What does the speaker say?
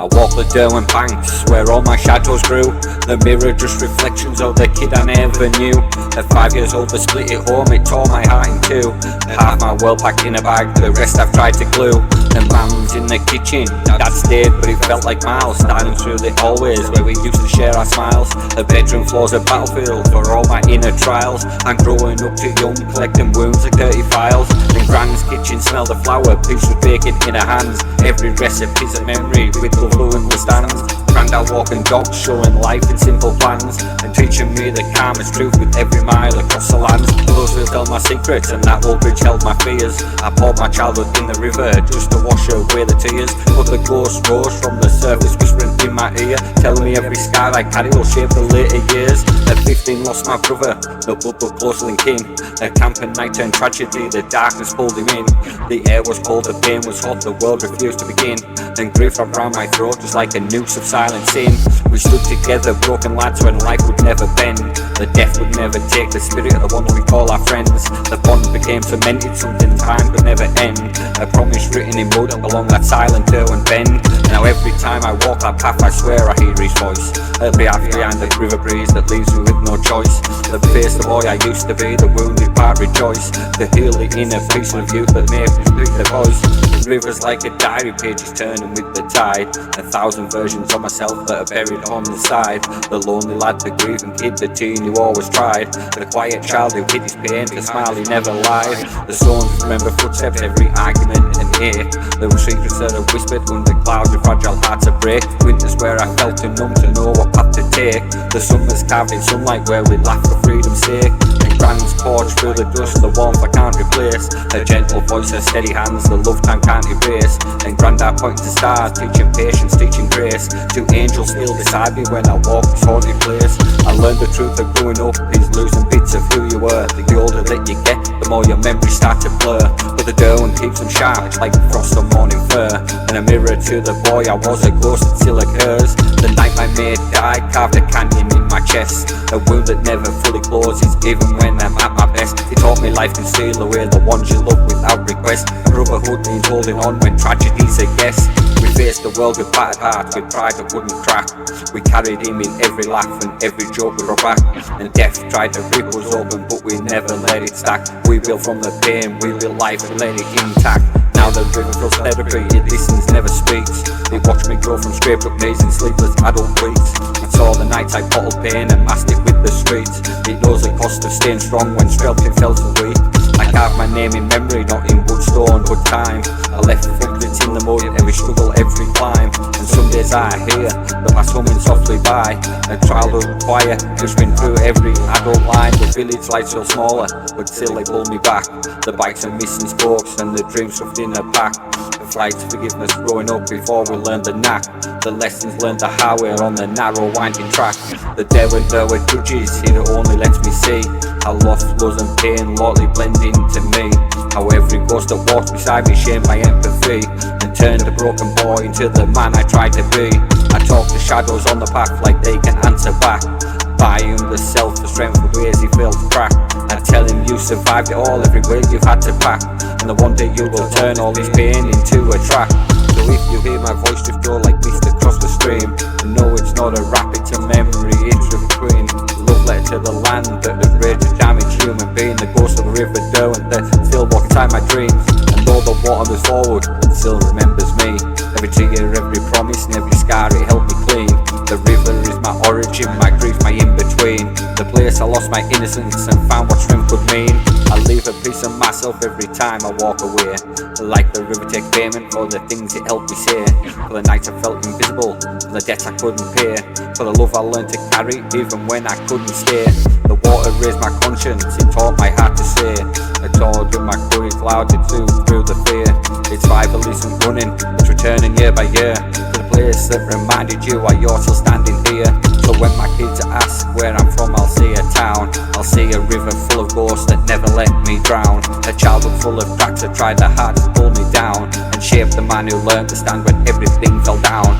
I walk the Derwent banks where all my shadows grew. The mirror just reflections of the kid I never knew. At 5 years old, the split at home, it tore my heart in two. Half my world packed in a bag, the rest I've tried to glue. And Mum's in the kitchen, Dad stayed, but it felt like miles. Standing through the hallways where we used to share our smiles. The bedroom floor's a battlefield for all my inner trials. I'm growing up too young, collecting wounds like dirty files. In Gran's kitchen, smell the flour, piece with bacon in her hands. Every recipe's a memory with love who understands. Grandad walking dogs, showing life in simple plans, and teaching me the calmest truth with every mile across the land. Those will tell my secrets, and that old bridge held my fears. I poured my childhood in the river just to wash away the tears. But the ghost rose from the surface, whispering in my ear, telling me every scar I carry will shape the later years. At 15 lost my brother, no blood but closer than kin. A camping night turned tragedy, the darkness pulled him in. The air was cold, the pain was hot, the world refused to begin. Then grief wrapped round my throat just like a noose of silent sin. We stood together, broken lads, when life would never bend. The death would never take the spirit of the ones we call our friends. The bond became cemented, something time could never end. A promise written in mud along that silent Derwent bend. Now every time I walk that path, I swear I hear his voice. I'll be out behind the river breeze that leaves me with no choice. The face the boy I used to be, the wounded part rejoice. To heal the inner peace of youth that made me speak the voice. The river's like a diary, pages turning with the tide. 1,000 versions of myself that are buried on the side. The lonely lad, the grieving kid, the teen who always tried. The quiet child who hid his pain, the smile he never lied. The stones remember footsteps, every argument and ache. There were secrets that are whispered under clouds with fragile hearts to break. Winters where I felt too numb to know what path to take. The summers carved in sunlight where we laughed for freedom's sake. And Gran's porch through the dust, the warmth I can't replace. Her gentle voice, her steady hands, the love time can't erase. And Grandad pointing to stars, teaching patience, teaching grace. Two angels still beside me when I walk this haunted place. I learned the truth of growing up is losing bits of who you were. The older that you get, the more your memories start to blur. But the Derwent keeps them sharp like frost on morning fur. And a mirror to the boy I was, a ghost that still occurs. The night my mate died, carved a canyon in my chest. A wound that never fully closes even when I'm at my best. It taught me life can steal away the ones you love without request. Brotherhood means holding on when tragedy's a guest. We faced the world with battered hearts, with pride that wouldn't crack. We carried him in every laugh and every joke we brought back. And death tried to rip us open, but we never let it stack. We built from the pain, we built life and let it intact. Now the river feels therapy, it listens, never speaks. It watched me grow from scraped up knees and sleepless adult weeks. It saw the nights I bottled pain and masked it with the streets. It knows the cost of staying strong when strength felt so weak. I carved my name in memory, not in wood, stone, but time. I left footprints in the mud, every struggle, every climb. And some days I hear the past humming softly by. A childhood choir whispering through every adult line. The village lights feel smaller, but still they pull me back. The bikes are missing spokes and the dreams stuffed in a pack. The flight to forgiveness growing up before we learned the knack. The lessons learned the highway on the narrow winding track. The Derwent judges, it only lets me see how loss, loss and pain lordly blend into me. How every ghost that walks beside me shamed my empathy and turned a broken boy into the man I tried to be. I talk to shadows on the path like they can answer back. Buy him the self, the strength of ways he failed to crack. I tell him you survived it all, every way you've had to pack. And the one day you will turn all this pain into a track. So if you hear my voice drift go like mist across the stream, know it's not a rap, it's a memory, it's a queen. Love letter to the land that has raged a damaged human being. The ghost of the River Derwent that still walks inside my dreams. And though the water moves forward, it still remembers me. Every tear, every promise and every scar, it helped me clean. The river is my origin, my grief, my in-between. The place I lost my innocence and found what strength could mean. I leave a piece of myself every time I walk away. Like the river take payment for the things it helped me say. For the nights I felt invisible, for the debts I couldn't pay. For the love I learned to carry even when I couldn't stay. The water raised my conscience, it taught my heart to say. I told you my courage louder too through the fear. It's survival isn't running, it's returning year by year. To the place that reminded you why you're still standing here. So when my kids ask where I'm from, I'll see a town. I'll see a river full of ghosts that never let me drown. A childhood full of cracks that tried their hard to pull me down, and shaped the man who learned to stand when everything fell down.